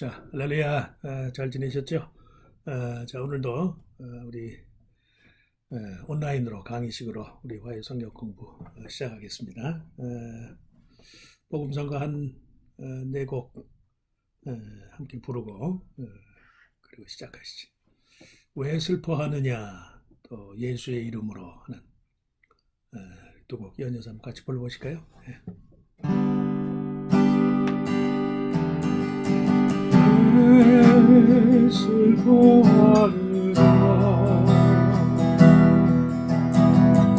자, 할렐루야. 잘 지내셨죠? 자, 오늘도 우리 온라인으로 강의식으로 우리 화요 성경 공부 시작하겠습니다. 복음성가 한 네 곡 함께 부르고 그리고 시작하시죠. 왜 슬퍼하느냐, 또 예수의 이름으로 하는 두 곡 연이어서 한번 같이 불러보실까요? 왜 슬퍼하느냐,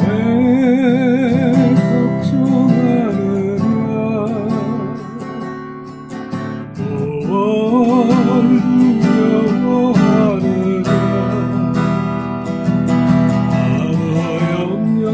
왜 걱정하느냐, 뭘 두려워하느냐, 아무 염려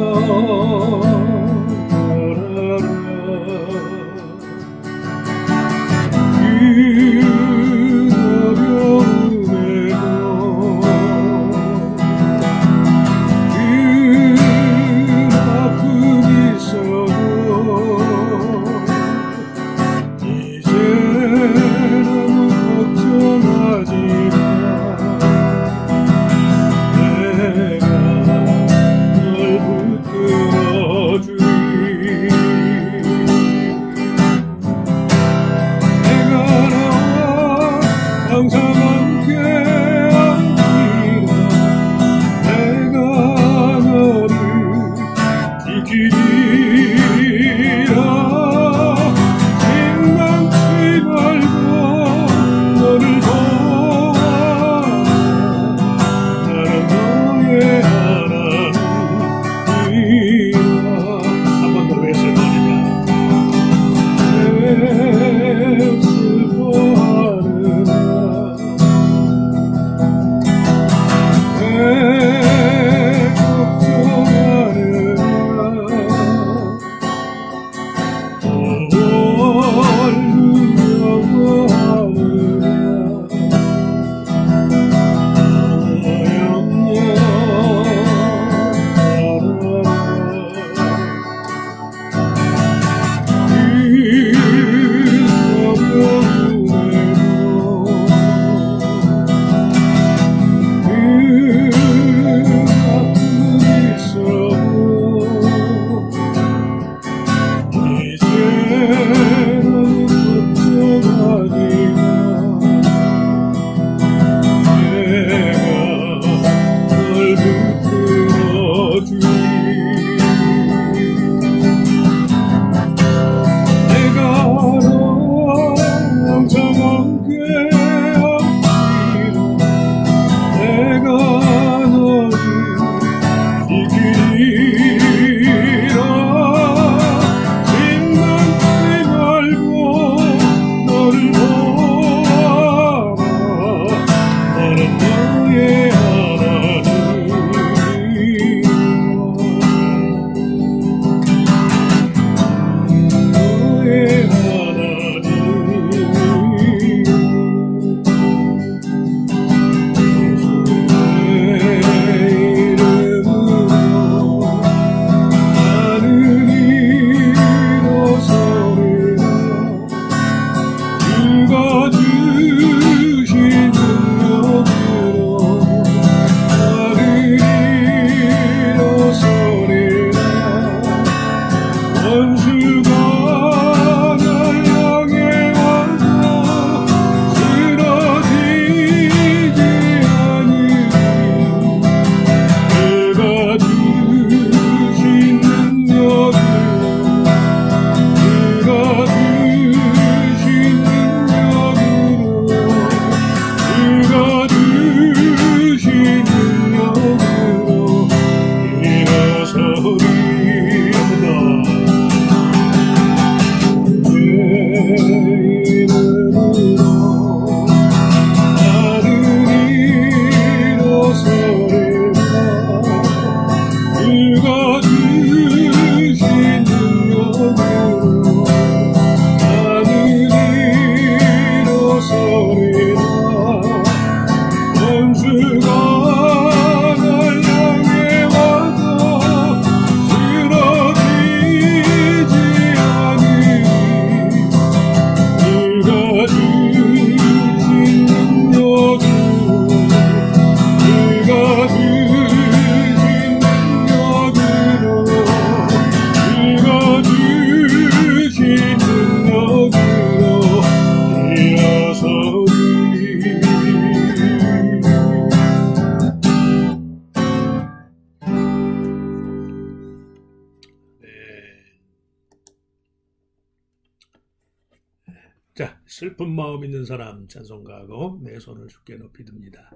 자, 슬픈 마음 있는 사람 찬송가하고 내 손을 주께 높이 듭니다.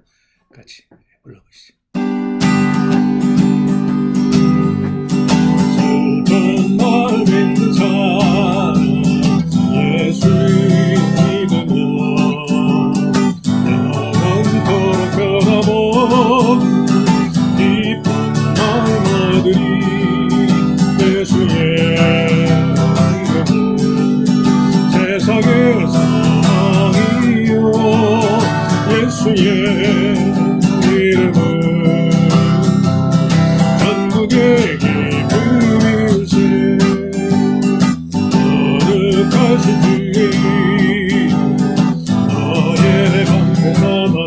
같이 불러보시죠. 슬픈 마음 있는 사람 예수 믿으며 영원토록 변함없는 기쁜 마음 얻으리 예수의 세상의 사랑이요 예수의 이름은 전국의 기쁨일세 거룩하신 주의 이름 너의 방패 삼아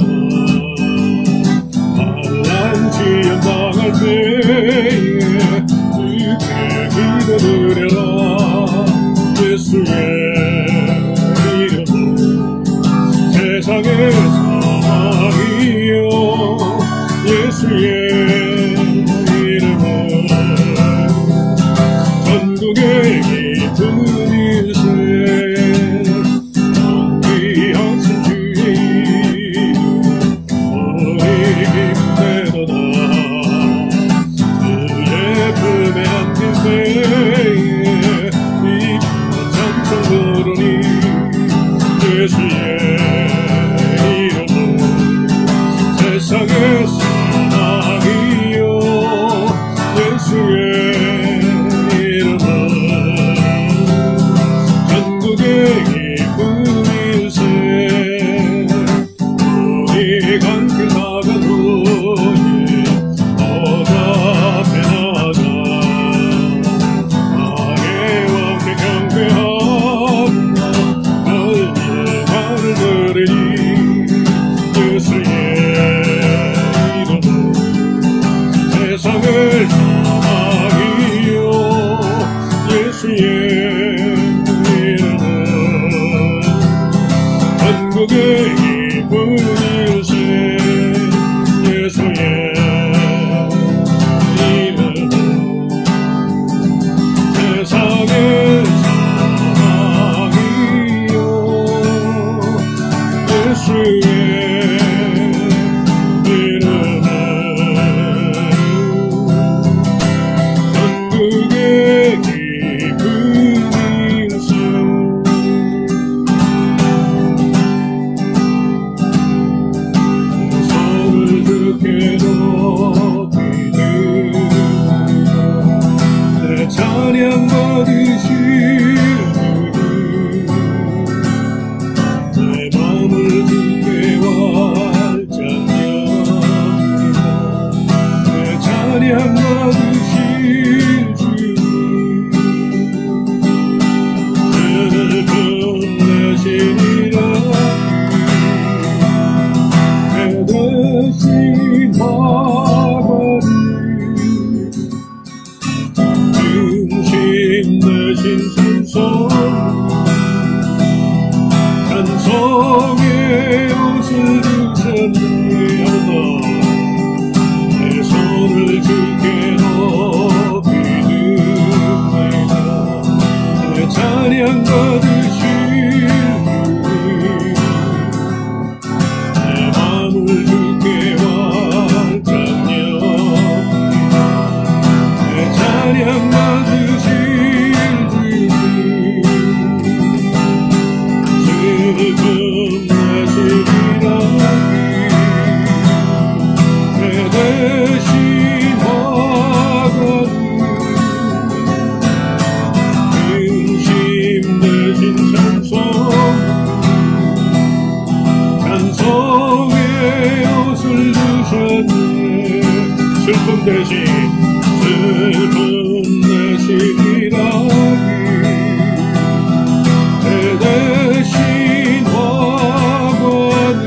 환난 시험 당할 때에 주께 기도드려라 예수의 세상의 사랑이요 예수의 이름은 전국의 기쁨일세 존귀하신 주의 이름 우리 기쁨되도다 그의 품에 안길 때에 이쁜 찬송 부르니 예수의 세상의 사랑이요 예수의 이름은 전국의 기쁨일세 우리 간길 나간 후에 보답해 나가 악의 왕께 경배하나 너희의 말을 들으니 예수의 세상의 사랑이요 예수의 이름은 전국의 기쁨일세 예수의 이름은 세상의 사랑이요 예수의 찬양 받으실 내 맘을 주께 활짝 엽니다 내 찬양 받으실 주님 슬픈 내시니라 내 대신 화관이 대신 찬송 찬송의 옷을 주셨네 내 손을 주께 높이 듭니다 내 찬양 받으실 주님 내 마음을 주께 활짝 엽니다 내 찬양 받으실 슬픔 대신 슬픔 대신이라니 내 대신 화관을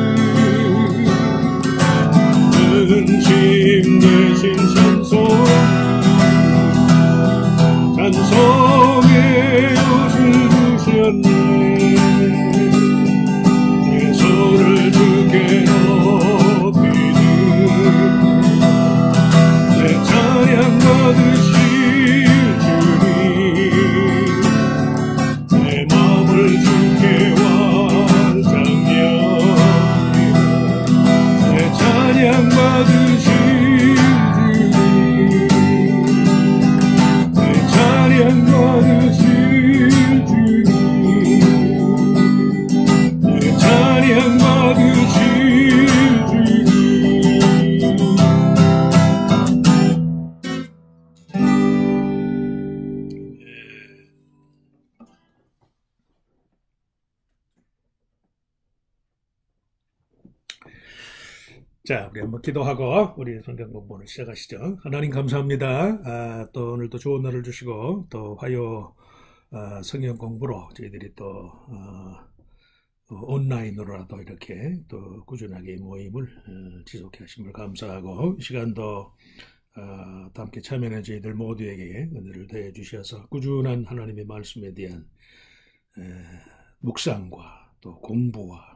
근심 대신 찬송 찬송의 옷을 주셨네 내 손을 주께 높이 듭니다 내 자, 우리 한번 기도하고 우리 성경 공부를 시작하시죠. 하나님 감사합니다. 또 오늘도 좋은 날을 주시고 또 화요 성경 공부로 저희들이 또 온라인으로라도 이렇게 또 꾸준하게 모임을 지속해 하심을 감사하고 이 시간도 또 함께 참여하는 저희들 모두에게 은혜를 더해 주셔서 꾸준한 하나님의 말씀에 대한 묵상과 또 공부와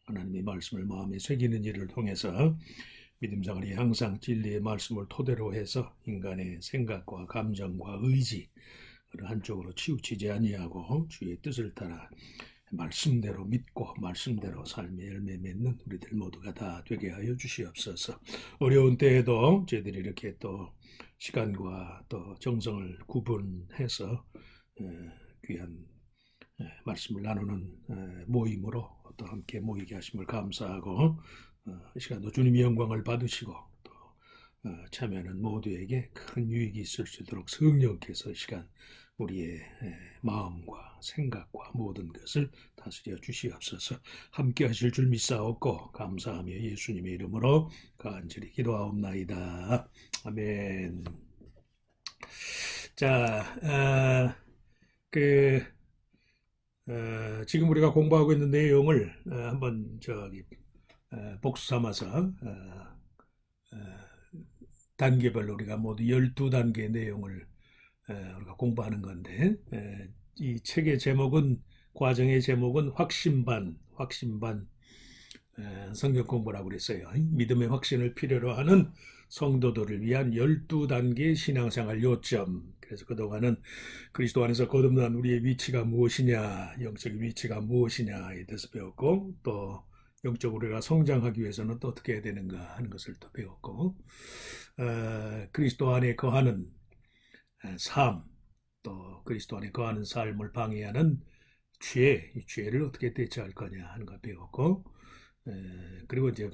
하나님의 말씀을 마음에 새기는 일을 통해서 믿음생활이 항상 진리의 말씀을 토대로 해서 인간의 생각과 감정과 의지 한쪽으로 치우치지 아니하고 주의 뜻을 따라 말씀대로 믿고 말씀대로 삶의 열매 맺는 우리들 모두가 다 되게 하여 주시옵소서. 어려운 때에도 저희들이 이렇게 또 시간과 또 정성을 구분해서 귀한 말씀을 나누는 모임으로 또 함께 모이게 하심을 감사하고 이 시간도 주님의 영광을 받으시고 또 참여하는 모두에게 큰 유익이 있을 수 있도록 성령께서 이 시간 우리의 마음과 생각과 모든 것을 다스려 주시옵소서. 함께 하실 줄 믿사옵고 감사하며 예수님의 이름으로 간절히 기도하옵나이다. 아멘. 자, 지금 우리가 공부하고 있는 내용을 한번 복수 삼아서 단계별로 우리가 모두 12단계 내용을 우리가 공부하는 건데 이 책의 제목은 과정의 제목은 확신반 성경 공부라고 그랬어요. 믿음의 확신을 필요로 하는 성도들을 위한 12단계 신앙생활 요점. 그래서 그동안은 그리스도 안에서 거듭난 우리의 위치가 무엇이냐, 영적인 위치가 무엇이냐에 대해서 배웠고 또 영적으로 우리가 성장하기 위해서는 또 어떻게 해야 되는가 하는 것을 또 배웠고 그리스도 안에 거하는 삶, 또 그리스도 안에 거하는 삶을 방해하는 이 죄를 어떻게 대처할 거냐 하는 걸 배웠고 그리고 이제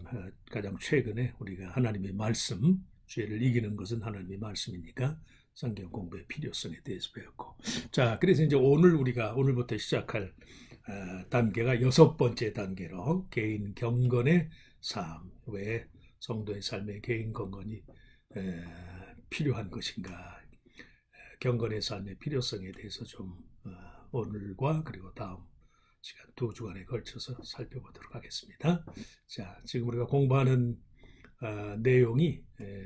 가장 최근에 우리가 하나님의 말씀, 죄를 이기는 것은 하나님의 말씀이니까 성경 공부의 필요성에 대해서 배웠고 자, 그래서 이제 오늘부터 시작할 단계가 6번째 단계로 개인 경건의 삶, 왜 성도의 삶에 개인 경건이 필요한 것인가, 경건의 삶의 필요성에 대해서 좀 오늘과 그리고 다음 시간 2주간에 걸쳐서 살펴보도록 하겠습니다. 자, 지금 우리가 공부하는 내용이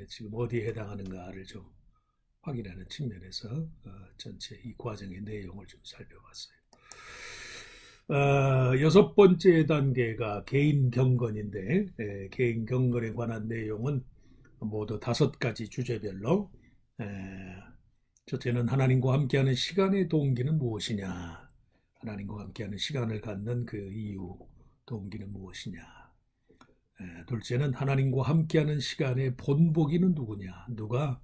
지금 어디에 해당하는가를 좀 확인하는 측면에서 전체 이 과정의 내용을 좀 살펴봤어요. 6번째 단계가 개인 경건인데 개인 경건에 관한 내용은 모두 5가지 주제별로 첫째는 하나님과 함께하는 시간의 동기는 무엇이냐, 하나님과 함께하는 시간을 갖는 그 이유, 동기는 무엇이냐. 둘째는 하나님과 함께하는 시간의 본보기는 누구냐, 누가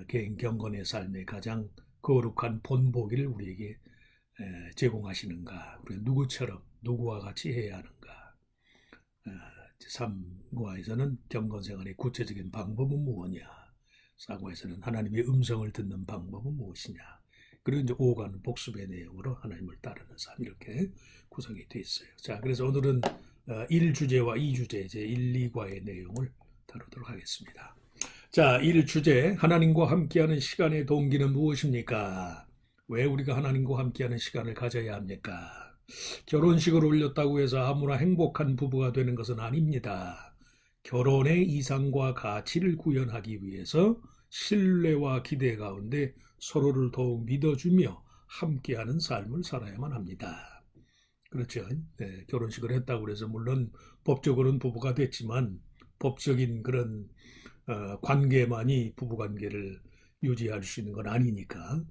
개인 경건의 삶의 가장 거룩한 본보기를 우리에게 제공하시는가, 우리가 누구와 같이 해야 하는가. 3과에서는 경건생활의 구체적인 방법은 무엇이냐, 4과에서는 하나님의 음성을 듣는 방법은 무엇이냐, 그리고 이제 5과는 복습의 내용으로 하나님을 따르는 삶, 이렇게 구성이 되어 있어요. 자, 그래서 오늘은 1주제와 2주제 제 1, 2과의 내용을 다루도록 하겠습니다. 자, 1주제, 하나님과 함께하는 시간의 동기는 무엇입니까? 왜 우리가 하나님과 함께하는 시간을 가져야 합니까? 결혼식을 올렸다고 해서 아무나 행복한 부부가 되는 것은 아닙니다. 결혼의 이상과 가치를 구현하기 위해서 신뢰와 기대 가운데 서로를 더욱 믿어주며 함께하는 삶을 살아야만 합니다. 그렇죠? 네, 결혼식을 했다고 해서 물론 법적으로는 부부가 됐지만 법적인 그런 관계만이 부부관계를 유지할 수 있는 건 아니니까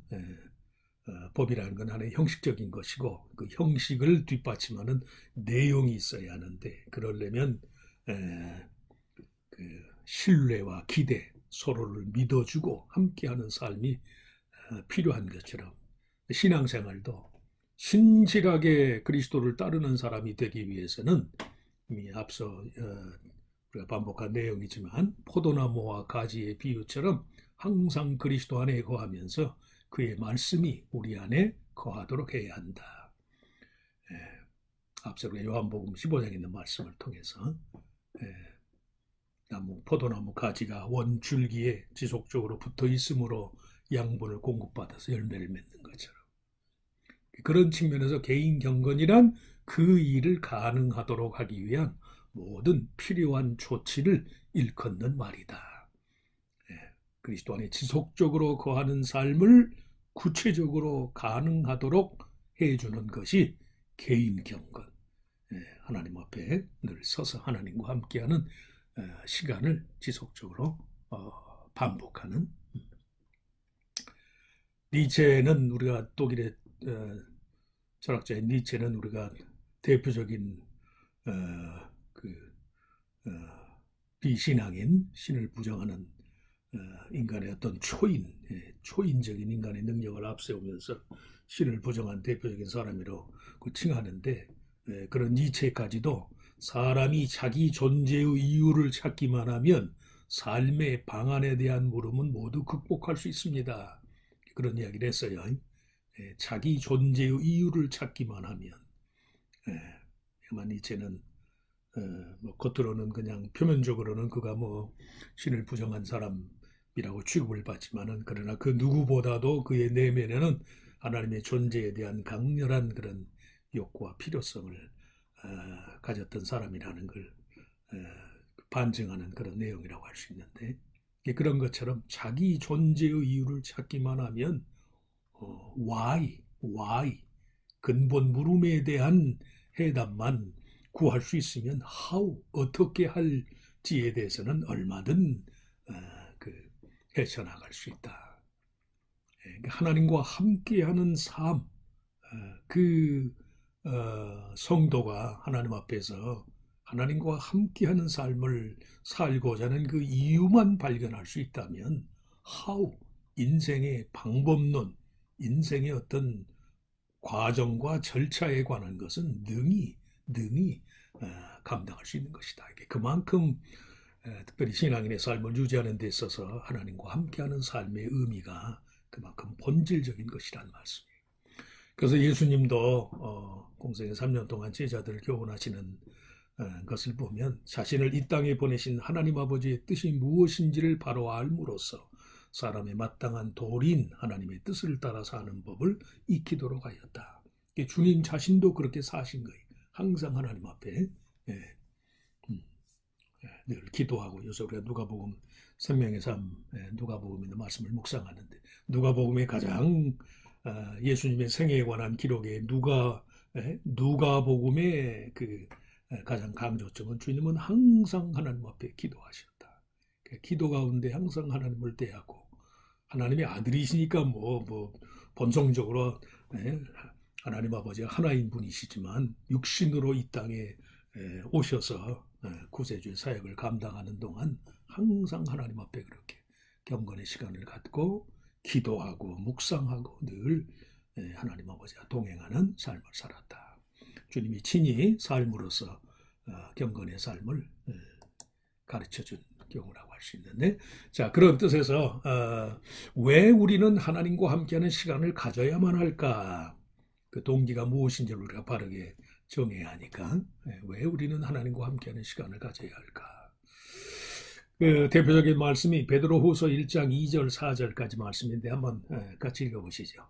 법이라는 건 하나의 형식적인 것이고 그 형식을 뒷받침하는 내용이 있어야 하는데 그러려면 그 신뢰와 기대, 서로를 믿어주고 함께하는 삶이 필요한 것처럼 신앙생활도 신실하게 그리스도를 따르는 사람이 되기 위해서는 이미 앞서 우리가 반복한 내용이지만 포도나무와 가지의 비유처럼 항상 그리스도 안에 거하면서 그의 말씀이 우리 안에 거하도록 해야 한다. 앞서 우리가 요한복음 15장에 있는 말씀을 통해서 나무, 포도나무 가지가 원줄기에 지속적으로 붙어 있으므로 양분을 공급받아서 열매를 맺는 것처럼, 그런 측면에서 개인 경건이란 그 일을 가능하도록 하기 위한 모든 필요한 조치를 일컫는 말이다. 그리스도 안에 지속적으로 거하는 삶을 구체적으로 가능하도록 해주는 것이 개인 경건, 하나님 앞에 늘 서서 하나님과 함께하는 시간을 지속적으로 반복하는. 니체는 우리가 독일의 철학자인 니체는 우리가 대표적인 비신앙인, 신을 부정하는 인간의 어떤 초인적인 인간의 능력을 앞세우면서 신을 부정한 대표적인 사람이라고 칭하는데, 그런 니체까지도 사람이 자기 존재의 이유를 찾기만 하면 삶의 방안에 대한 물음은 모두 극복할 수 있습니다. 그런 이야기를 했어요. 자기 존재의 이유를 찾기만 하면. 니체는 겉으로는 그냥 표면적으로는 그가 신을 부정한 사람이라고 취급을 받지만은, 그러나 그 누구보다도 그의 내면에는 하나님의 존재에 대한 강렬한 그런 욕구와 필요성을 가졌던 사람이라는 걸 반증하는 그런 내용이라고 할 수 있는데, 그런 것처럼 자기 존재의 이유를 찾기만 하면 why 근본 물음에 대한 해답만 구할 수 있으면 how 어떻게 할지에 대해서는 얼마든 헤쳐나갈 수 있다. 하나님과 함께하는 삶, 성도가 하나님 앞에서 하나님과 함께하는 삶을 살고자 하는 그 이유만 발견할 수 있다면 how, 인생의 방법론, 인생의 어떤 과정과 절차에 관한 것은 능히 감당할 수 있는 것이다. 그만큼 특별히 신앙인의 삶을 유지하는 데 있어서 하나님과 함께하는 삶의 의미가 그만큼 본질적인 것이란 말씀이에요. 그래서 예수님도 공생애 3년 동안 제자들을 교훈하시는 것을 보면 자신을 이 땅에 보내신 하나님 아버지의 뜻이 무엇인지를 바로 알므로써 사람의 마땅한 도리인 하나님의 뜻을 따라 사는 법을 익히도록 하였다. 주님 자신도 그렇게 사신 거예요. 항상 하나님 앞에 늘 기도하고, 요새 우리가 누가복음 생명의 삶, 누가복음의 말씀을 묵상하는데, 누가복음의 가장 예수님의 생애에 관한 기록에 누가복음의 가장 강조점은 주님은 항상 하나님 앞에 기도하셨다. 기도 가운데 항상 하나님을 대하고, 하나님의 아들이시니까 본성적으로 하나님 아버지가 하나인 분이시지만 육신으로 이 땅에 오셔서 구세주의 사역을 감당하는 동안 항상 하나님 앞에 그렇게 경건의 시간을 갖고 기도하고 묵상하고 늘 하나님 아버지와 동행하는 삶을 살았다. 주님이 친히 삶으로서 경건의 삶을 가르쳐준 경우라고 할 수 있는데, 자, 그런 뜻에서 왜 우리는 하나님과 함께하는 시간을 가져야만 할까? 그 동기가 무엇인지를 우리가 바르게 정해야 하니까, 왜 우리는 하나님과 함께하는 시간을 가져야 할까? 대표적인 말씀이 베드로후서 1장 2절 4절까지 말씀인데 한번 같이 읽어보시죠.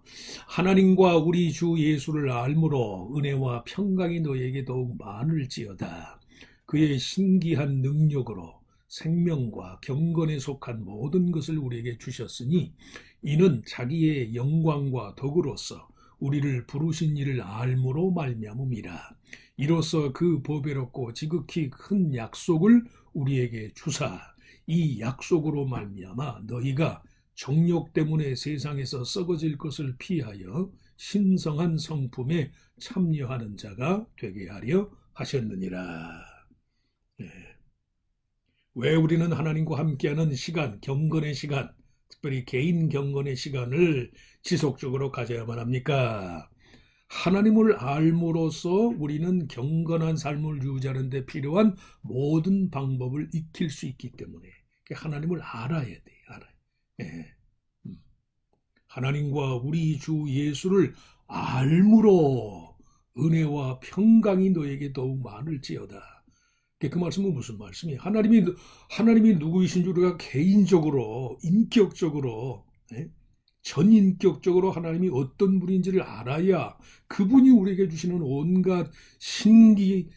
하나님과 우리 주 예수를 알므로 은혜와 평강이 너에게 더욱 많을지어다. 그의 신기한 능력으로 생명과 경건에 속한 모든 것을 우리에게 주셨으니 이는 자기의 영광과 덕으로서 우리를 부르신 이를 알므로 말미암음이라. 이로써 그 보배롭고 지극히 큰 약속을 우리에게 주사 이 약속으로 말미암아 너희가 정욕 때문에 세상에서 썩어질 것을 피하여 신성한 성품에 참여하는 자가 되게 하려 하셨느니라. 왜 우리는 하나님과 함께하는 시간, 경건의 시간, 특별히 개인 경건의 시간을 지속적으로 가져야만 합니까? 하나님을 알므로써 우리는 경건한 삶을 유지하는 데 필요한 모든 방법을 익힐 수 있기 때문에 하나님을 알아야 돼요. 하나님과 우리 주 예수를 알므로 은혜와 평강이 너에게 더욱 많을지어다. 그 말씀은 무슨 말씀이에요? 하나님이 누구이신 줄 우리가 개인적으로, 인격적으로, 전인격적으로 하나님이 어떤 분인지를 알아야 그분이 우리에게 주시는 온갖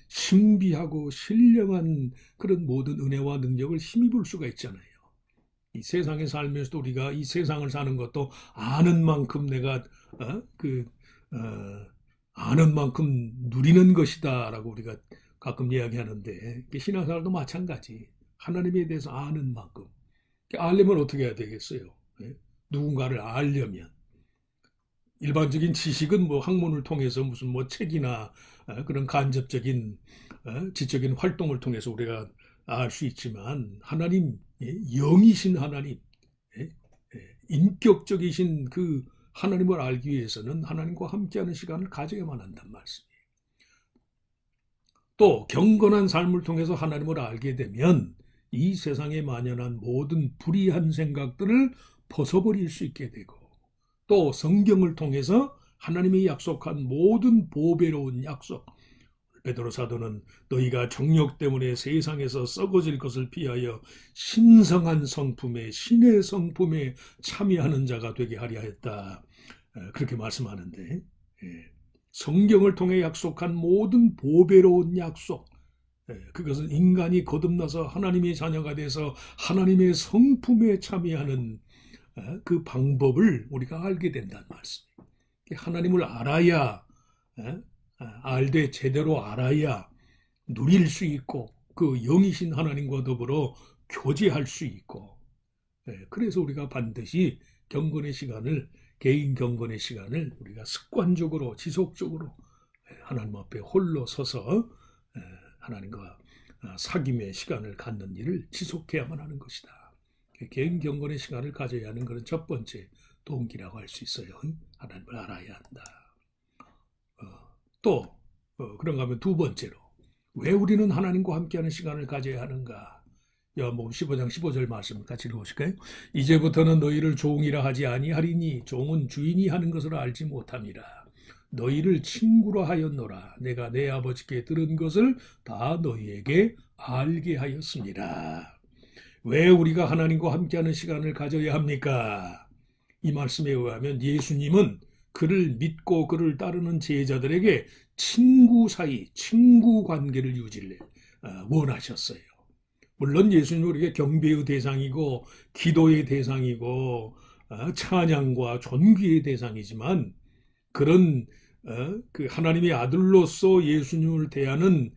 신비하고 신령한 그런 모든 은혜와 능력을 힘입을 수가 있잖아요. 이 세상에 살면서도 우리가 이 세상을 사는 것도 아는 만큼 내가 아는 만큼 누리는 것이다라고 우리가 가끔 이야기하는데 신앙생활도 마찬가지. 하나님에 대해서 아는 만큼. 알려면 어떻게 해야 되겠어요? 누군가를 알려면 일반적인 지식은 뭐 학문을 통해서 무슨 뭐 책이나 그런 간접적인 지적인 활동을 통해서 우리가 알 수 있지만 하나님, 영이신 하나님, 인격적이신 그 하나님을 알기 위해서는 하나님과 함께하는 시간을 가져야만 한단 말씀이에요. 또 경건한 삶을 통해서 하나님을 알게 되면 이 세상에 만연한 모든 불의한 생각들을 벗어버릴 수 있게 되고, 또 성경을 통해서 하나님이 약속한 모든 보배로운 약속, 베드로 사도는 너희가 정욕 때문에 세상에서 썩어질 것을 피하여 신성한 성품에, 신의 성품에 참여하는 자가 되게 하려 했다, 그렇게 말씀하는데, 성경을 통해 약속한 모든 보배로운 약속, 그것은 인간이 거듭나서 하나님의 자녀가 돼서 하나님의 성품에 참여하는 그 방법을 우리가 알게 된다는 말씀이에요. 하나님을 알아야, 알되 제대로 알아야 누릴 수 있고 그 영이신 하나님과 더불어 교제할 수 있고, 그래서 우리가 반드시 경건의 시간을, 개인 경건의 시간을 우리가 습관적으로 지속적으로 하나님 앞에 홀로 서서 하나님과 사귐의 시간을 갖는 일을 지속해야만 하는 것이다. 개인 경건의 시간을 가져야 하는 그런 첫 번째 동기라고 할 수 있어요. 하나님을 알아야 한다. 그런가 하면 두 번째로, 왜 우리는 하나님과 함께하는 시간을 가져야 하는가? 요한복음 15장 15절 말씀 같이 읽어보실까요? 이제부터는 너희를 종이라 하지 아니하리니 종은 주인이 하는 것을 알지 못함이라. 너희를 친구라 하였노라. 내가 내 아버지께 들은 것을 다 너희에게 알게 하였습니다. 왜 우리가 하나님과 함께하는 시간을 가져야 합니까? 이 말씀에 의하면 예수님은 그를 믿고 그를 따르는 제자들에게 친구 사이, 친구 관계를 유지를 원하셨어요. 물론 예수님은 우리에게 경배의 대상이고 기도의 대상이고 찬양과 존귀의 대상이지만, 그런 그 하나님의 아들로서 예수님을 대하는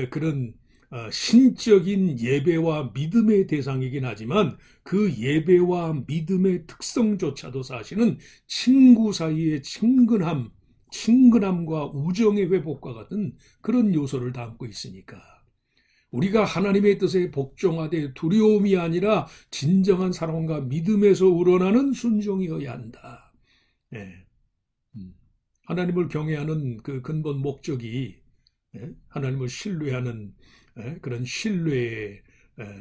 그런 신적인 예배와 믿음의 대상이긴 하지만 그 예배와 믿음의 특성조차도 사실은 친구 사이의 친근함과 우정의 회복과 같은 그런 요소를 담고 있으니까, 우리가 하나님의 뜻에 복종하되 두려움이 아니라 진정한 사랑과 믿음에서 우러나는 순종이어야 한다. 하나님을 경외하는 그 근본 목적이 하나님을 신뢰하는 그런 신뢰의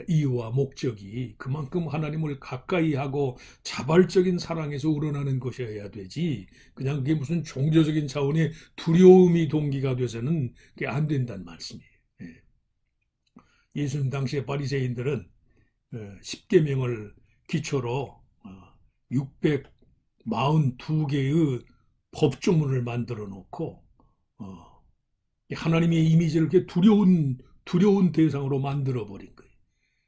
이유와 목적이 그만큼 하나님을 가까이 하고 자발적인 사랑에서 우러나는 것이어야 되지, 그냥 그게 무슨 종교적인 차원의 두려움이 동기가 돼서는 그게 안 된다는 말씀이에요. 예수님 당시의 바리새인들은 10계명을 기초로 642개의 법조문을 만들어 놓고 하나님의 이미지를 이렇게 두려운 대상으로 만들어 버린 거예요.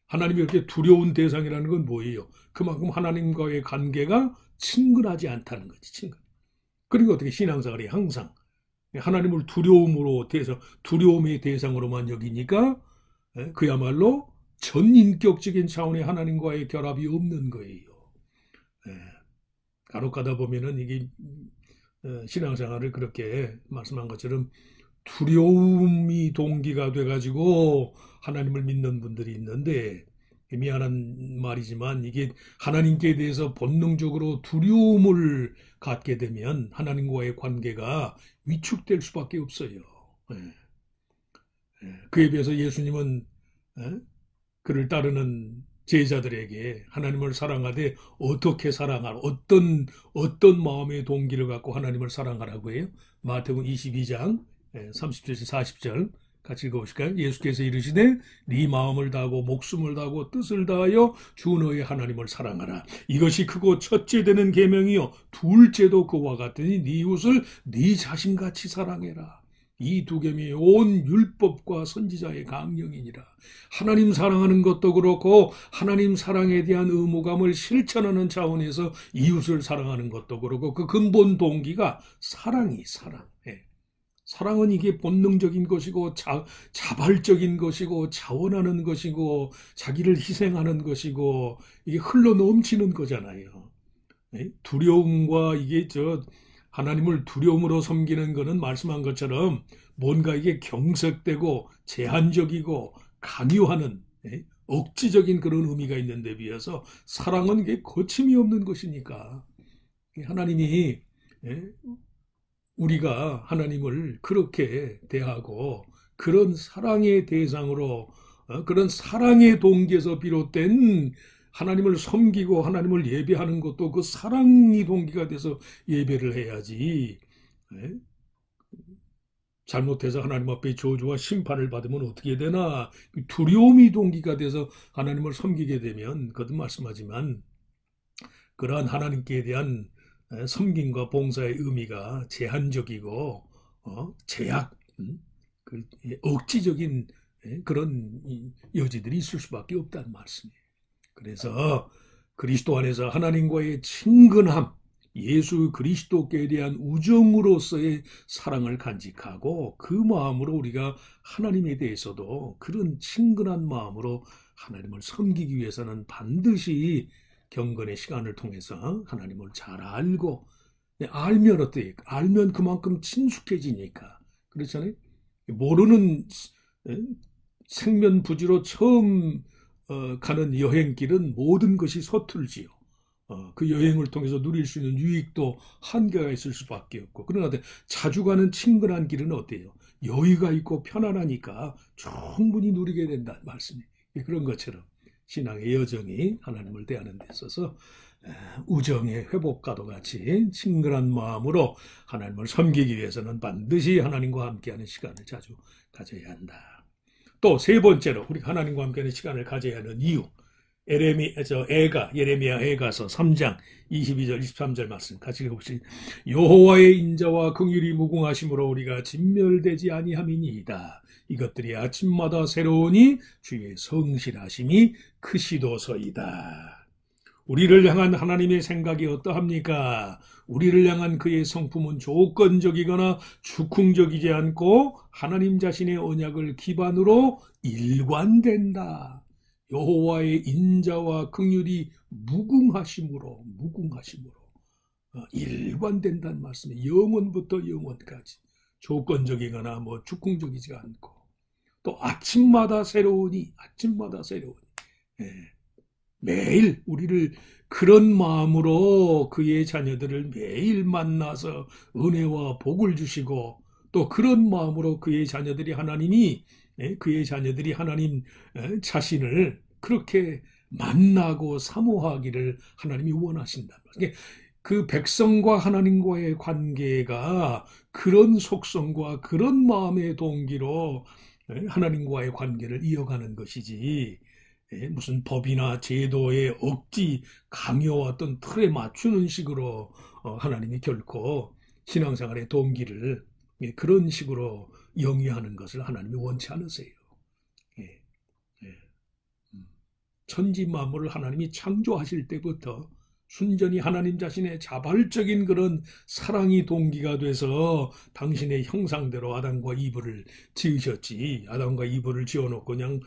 하나님이 이렇게 두려운 대상이라는 건 뭐예요? 그만큼 하나님과의 관계가 친근하지 않다는 거지. 그리고 어떻게 신앙생활이 항상 하나님을 두려움의 대상으로만 여기니까 그야말로 전인격적인 차원의 하나님과의 결합이 없는 거예요. 간혹 가다 보면은 이게 신앙생활을 그렇게 말씀한 것처럼 두려움이 동기가 돼가지고 하나님을 믿는 분들이 있는데, 미안한 말이지만 이게 하나님께 대해서 본능적으로 두려움을 갖게 되면 하나님과의 관계가 위축될 수밖에 없어요. 그에 비해서 예수님은 그를 따르는 제자들에게 하나님을 사랑하되 어떻게 사랑하라, 어떤 마음의 동기를 갖고 하나님을 사랑하라고 해요? 마태복음 22장 30절에서 40절 같이 읽어보실까요? 예수께서 이르시되 네 마음을 다하고 목숨을 다하고 뜻을 다하여 주 너의 하나님을 사랑하라. 이것이 크고 첫째 되는 계명이요 둘째도 그와 같으니 네 이웃을 네 자신같이 사랑해라. 이 두 계명이 온 율법과 선지자의 강령이니라. 하나님 사랑하는 것도 그렇고 하나님 사랑에 대한 의무감을 실천하는 차원에서 이웃을 사랑하는 것도 그렇고 그 근본 동기가 사랑. 사랑은 이게 본능적인 것이고 자발적인 것이고 자원하는 것이고 자기를 희생하는 것이고 이게 흘러 넘치는 거잖아요. 두려움과 이게 하나님을 두려움으로 섬기는 것은 말씀한 것처럼 뭔가 이게 경색되고 제한적이고 강요하는 억지적인 그런 의미가 있는데 비해서 사랑은 이게 거침이 없는 것이니까 하나님이 우리가 하나님을 그렇게 대하고 그런 사랑의 대상으로 그런 사랑의 동기에서 비롯된 하나님을 섬기고 하나님을 예배하는 것도 그 사랑이 동기가 돼서 예배를 해야지. 잘못해서 하나님 앞에 저주와 심판을 받으면 어떻게 되나. 두려움이 동기가 돼서 하나님을 섬기게 되면 그것도 말씀하지만 그러한 하나님께 대한 섬김과 봉사의 의미가 제한적이고 억지적인 그런 여지들이 있을 수밖에 없다는 말씀이에요. 그래서 그리스도 안에서 하나님과의 친근함, 예수 그리스도께 대한 우정으로서의 사랑을 간직하고 그 마음으로 우리가 하나님에 대해서도 그런 친근한 마음으로 하나님을 섬기기 위해서는 반드시 경건의 시간을 통해서 하나님을 잘 알고 알면 어때요? 알면 그만큼 친숙해지니까. 그렇잖아요? 모르는 생면부지로 처음 가는 여행길은 모든 것이 서툴지요. 그 여행을 통해서 누릴 수 있는 유익도 한계가 있을 수밖에 없고 그러나 자주 가는 친근한 길은 어때요? 여유가 있고 편안하니까 충분히 누리게 된다는 말씀이에요. 그런 것처럼 신앙의 여정이 하나님을 대하는 데 있어서 우정의 회복과도 같이 친근한 마음으로 하나님을 섬기기 위해서는 반드시 하나님과 함께하는 시간을 자주 가져야 한다. 또 세 번째로 우리 하나님과 함께하는 시간을 가져야 하는 이유, 예레미야 애가서 3장 22절 23절 말씀 같이 읽어보시죠. 여호와의 인자와 긍휼이 무궁하심으로 우리가 진멸되지 아니함이니이다. 이것들이 아침마다 새로우니 주의 성실하심이 크시도서이다. 우리를 향한 하나님의 생각이 어떠합니까? 우리를 향한 그의 성품은 조건적이거나 즉흥적이지 않고 하나님 자신의 언약을 기반으로 일관된다. 여호와의 인자와 긍휼이 무궁하심으로 일관된다는 말씀이 영원부터 영원까지 조건적이거나 즉흥적이지 않고 또 아침마다 새로우니 매일 우리를 그런 마음으로 그의 자녀들을 매일 만나서 은혜와 복을 주시고 또 그런 마음으로 그의 자녀들이 하나님 자신을 그렇게 만나고 사모하기를 하나님이 원하신다. 그 백성과 하나님과의 관계가 그런 속성과 그런 마음의 동기로 하나님과의 관계를 이어가는 것이지 무슨 법이나 제도의 억지, 강요와 어떤 틀에 맞추는 식으로 하나님이 결코 신앙생활의 동기를 그런 식으로 영위하는 것을 하나님이 원치 않으세요. 천지 만물을 하나님이 창조하실 때부터 순전히 하나님 자신의 자발적인 그런 사랑이 동기가 돼서 당신의 형상대로 아담과 이브를 지으셨지. 아담과 이브를 지어놓고 그냥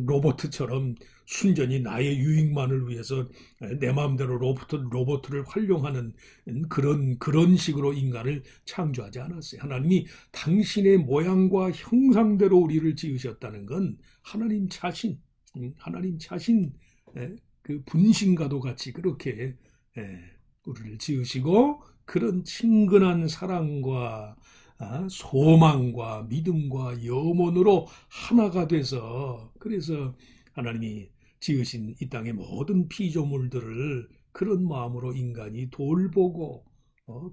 로봇처럼 순전히 나의 유익만을 위해서 내 마음대로 로봇을 활용하는 그런 식으로 인간을 창조하지 않았어요. 하나님이 당신의 모양과 형상대로 우리를 지으셨다는 건 하나님 자신 그 분신과도 같이 그렇게 우리를 지으시고 그런 친근한 사랑과 소망과 믿음과 염원으로 하나가 돼서 그래서 하나님이 지으신 이 땅의 모든 피조물들을 그런 마음으로 인간이 돌보고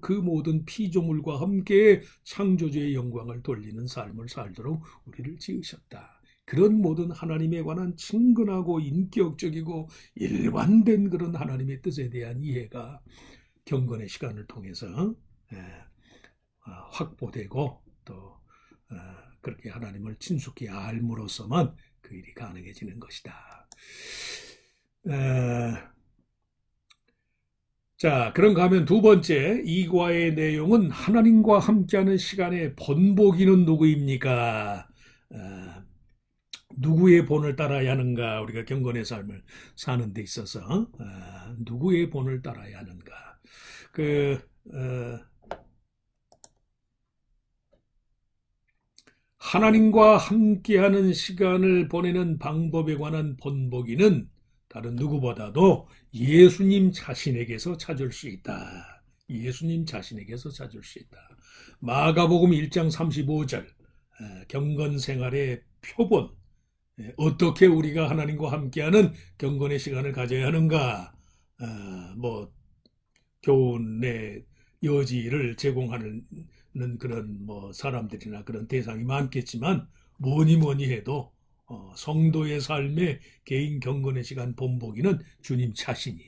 그 모든 피조물과 함께 창조주의 영광을 돌리는 삶을 살도록 우리를 지으셨다. 그런 모든 하나님에 관한 친근하고 인격적이고 일관된 그런 하나님의 뜻에 대한 이해가 경건의 시간을 통해서 확보되고 또 그렇게 하나님을 친숙히 알므로써만 그 일이 가능해지는 것이다. 자, 그런가 하면 두 번째, 이 과의 내용은 하나님과 함께하는 시간의 본보기는 누구입니까? 누구의 본을 따라야 하는가? 우리가 경건의 삶을 사는 데 있어서 누구의 본을 따라야 하는가? 하나님과 함께하는 시간을 보내는 방법에 관한 본보기는 다른 누구보다도 예수님 자신에게서 찾을 수 있다. 예수님 자신에게서 찾을 수 있다. 마가복음 1장 35절 경건 생활의 표본, 어떻게 우리가 하나님과 함께하는 경건의 시간을 가져야 하는가, 교훈의 여지를 제공하는 그런 사람들이나 그런 대상이 많겠지만 뭐니 해도 성도의 삶의 개인 경건의 시간 본보기는 주님 자신이.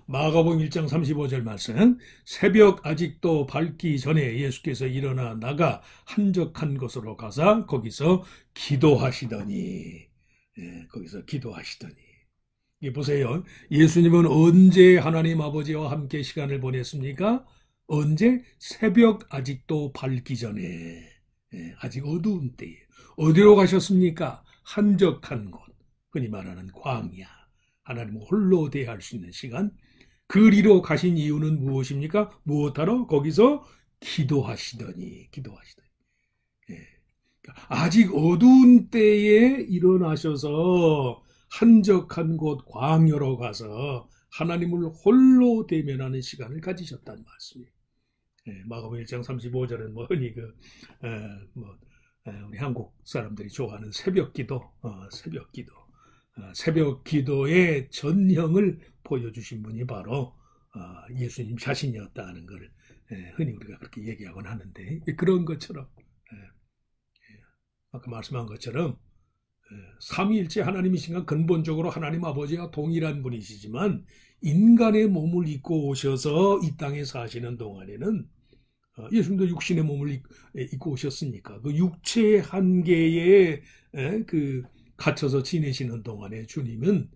마가복음 1장 35절 말씀, 새벽 아직도 밝기 전에 예수께서 일어나 나가 한적한 곳으로 가서 거기서 기도하시더니. 거기서 기도하시더니. 보세요. 예수님은 언제 하나님 아버지와 함께 시간을 보냈습니까? 언제? 새벽 아직도 밝기 전에. 아직 어두운 때에. 어디로 가셨습니까? 한적한 곳, 흔히 말하는 광야, 하나님을 홀로 대할 수 있는 시간. 그리로 가신 이유는 무엇입니까? 무엇하러? 거기서 기도하시더니. 아직 어두운 때에 일어나셔서 한적한 곳 광야로 가서 하나님을 홀로 대면하는 시간을 가지셨다는 말씀이에요. 마가복음 1장 35절은 흔히 우리 한국 사람들이 좋아하는 새벽 기도의 전형을 보여주신 분이 바로 예수님 자신이었다는 걸 흔히 우리가 그렇게 얘기하곤 하는데, 그런 것처럼 아까 말씀한 것처럼 삼위일체 하나님이신가 근본적으로 하나님 아버지와 동일한 분이시지만 인간의 몸을 입고 오셔서 이 땅에 사시는 동안에는 예수님도 육신의 몸을 입고 오셨으니까 그 육체의 한계에 갇혀서 지내시는 동안에 주님은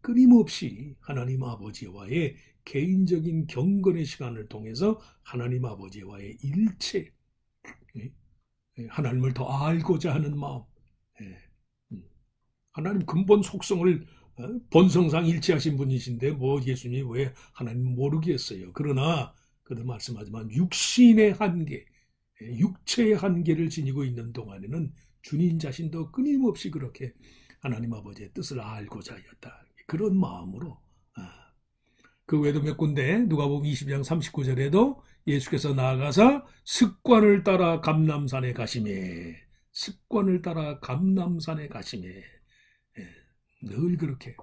끊임없이 하나님 아버지와의 개인적인 경건의 시간을 통해서 하나님 아버지와의 일체, 하나님을 더 알고자 하는 마음, 하나님 근본 속성을 본성상 일치하신 분이신데 예수님이 왜 하나님 모르겠어요. 그러나 그도 말씀하지만 육신의 한계, 육체의 한계를 지니고 있는 동안에는 주님 자신도 끊임없이 그렇게 하나님 아버지의 뜻을 알고자 하였다. 그런 마음으로 그 외에도 몇 군데 누가복음 20장 39절에도 예수께서 나아가서 습관을 따라 감람산에 가시매, 늘 그렇게.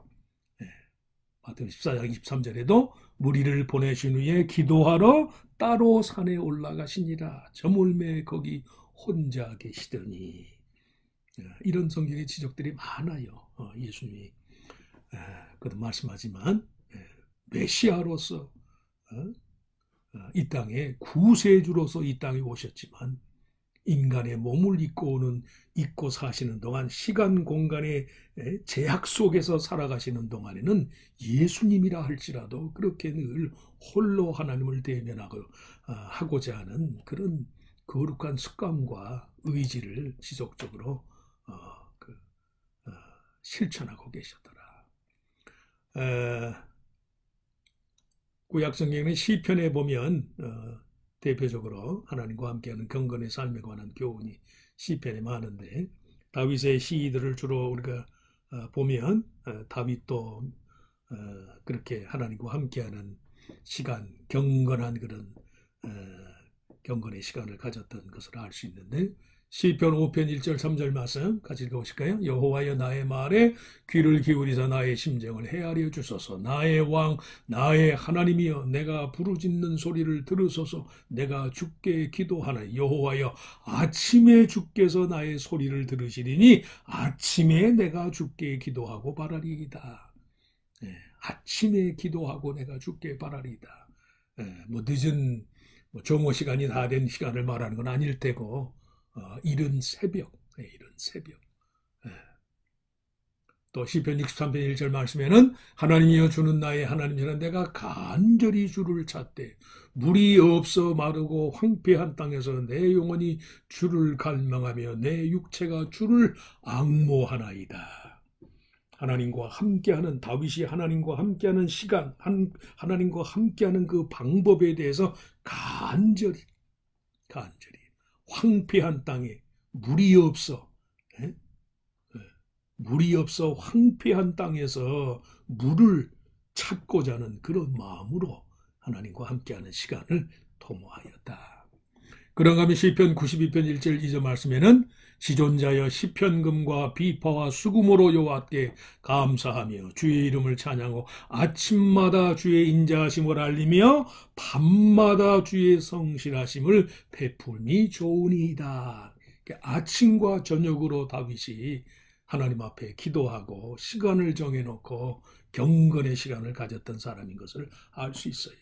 마태복음 14장 23절에도 무리를 보내신 후에 기도하러 따로 산에 올라가시니라. 저물매 거기 혼자 계시더니. 이런 성경의 지적들이 많아요. 예수님이 그도 말씀하지만 메시아로서 이 땅에 구세주로서 이 땅에 오셨지만 인간의 몸을 입고 사시는 동안 시간 공간의 제약 속에서 살아가시는 동안에는 예수님이라 할지라도 그렇게 늘 홀로 하나님을 대면하고자 하는 그런 거룩한 습관과 의지를 지속적으로 실천하고 계셨더라. 구약성경의 시편에 보면 대표적으로 하나님과 함께하는 경건의 삶에 관한 교훈이 시편에 많은데, 다윗의 시들을 주로 우리가 보면 다윗도 그렇게 하나님과 함께하는 시간, 경건한 그런 경건의 시간을 가졌던 것을 알 수 있는데, 시편 5편 1절 3절 말씀 같이 읽어보실까요? 여호와여 나의 말에 귀를 기울이사 나의 심정을 헤아려 주소서. 나의 왕 나의 하나님이여 내가 부르짖는 소리를 들으소서. 내가 주께 기도하나 여호와여 아침에 주께서 나의 소리를 들으시리니 아침에 내가 주께 기도하고 바라리이다. 아침에 기도하고 내가 주께 바라리이다. 늦은 정오 시간이 다 된 시간을 말하는 건 아닐 테고 이른 새벽. 또 시편 63편 1절 말씀에는 하나님이여 주는 나의 하나님이라 내가 간절히 주를 찾되 물이 없어 마르고 황폐한 땅에서 내 영혼이 주를 갈망하며 내 육체가 주를 앙모하나이다. 하나님과 함께하는 다윗이 하나님과 함께하는 시간, 하나님과 함께하는 그 방법에 대해서 간절히 황폐한 땅에 물이 없어 황폐한 땅에서 물을 찾고자 하는 그런 마음으로 하나님과 함께하는 시간을 도모하였다. 그런가 하면 시편 92편 1절 2절 말씀에는 시존자여 시편금과 비파와 수금으로 여호와께 감사하며 주의 이름을 찬양하고 아침마다 주의 인자하심을 알리며 밤마다 주의 성실하심을 베풀미 좋으니이다. 아침과 저녁으로 다윗이 하나님 앞에 기도하고 시간을 정해놓고 경건의 시간을 가졌던 사람인 것을 알 수 있어요.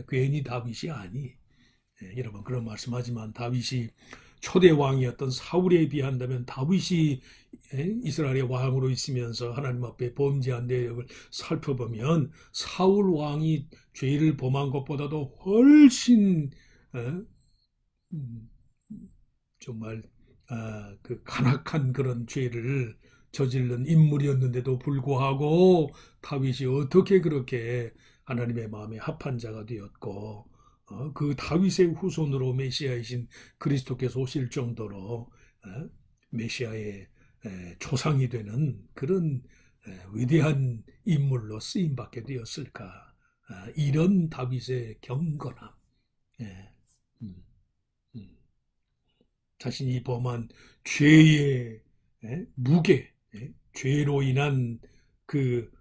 괜히 다윗이 아니. 여러분 그런 말씀하지만 다윗이 초대 왕이었던 사울에 비한다면 다윗이 이스라엘의 왕으로 있으면서 하나님 앞에 범죄한 내역을 살펴보면 사울 왕이 죄를 범한 것보다도 훨씬 정말 그 간악한 그런 죄를 저지른 인물이었는데도 불구하고 다윗이 어떻게 그렇게 하나님의 마음에 합한 자가 되었고 그 다윗의 후손으로 메시아이신 그리스도께서 오실 정도로 메시아의 조상이 되는 그런 위대한 인물로 쓰임받게 되었을까. 이런 다윗의 경건함, 자신이 범한 죄의 무게, 죄로 인한 그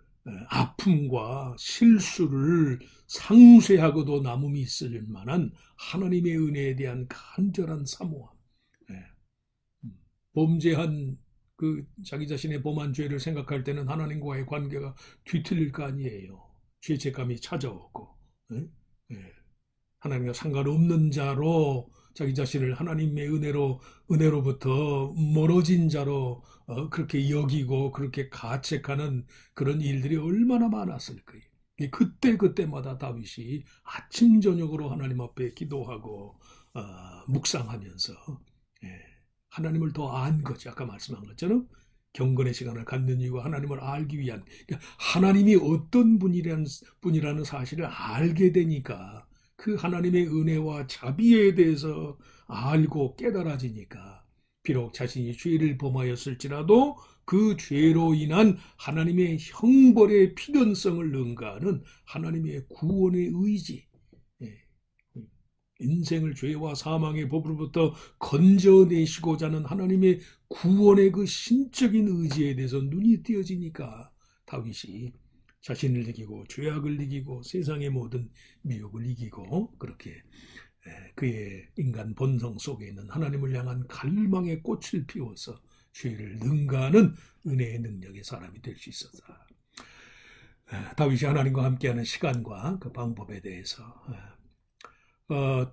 아픔과 실수를 상쇄하고도 남음이 있을 만한 하나님의 은혜에 대한 간절한 사모함, 범죄한 그 자기 자신의 범한 죄를 생각할 때는 하나님과의 관계가 뒤틀릴 거 아니에요. 죄책감이 찾아오고 하나님과 상관없는 자로 자기 자신을 하나님의 은혜로부터 멀어진 자로 그렇게 여기고 그렇게 가책하는 그런 일들이 얼마나 많았을 거예요. 그때마다 다윗이 아침 저녁으로 하나님 앞에 기도하고 묵상하면서 하나님을 더 안 거죠. 아까 말씀한 것처럼 경건의 시간을 갖는 이유가 하나님을 알기 위한, 하나님이 어떤 분이라는 사실을 알게 되니까 그 하나님의 은혜와 자비에 대해서 알고 깨달아지니까 비록 자신이 죄를 범하였을지라도 그 죄로 인한 하나님의 형벌의 필연성을 능가하는 하나님의 구원의 의지, 인생을 죄와 사망의 법으로부터 건져내시고자 하는 하나님의 구원의 그 신적인 의지에 대해서 눈이 띄어지니까 다윗이 자신을 이기고 죄악을 이기고 세상의 모든 미혹을 이기고 그렇게 그의 인간 본성 속에 있는 하나님을 향한 갈망의 꽃을 피워서 죄를 능가하는 은혜의 능력의 사람이 될 수 있었다. 다윗이 하나님과 함께하는 시간과 그 방법에 대해서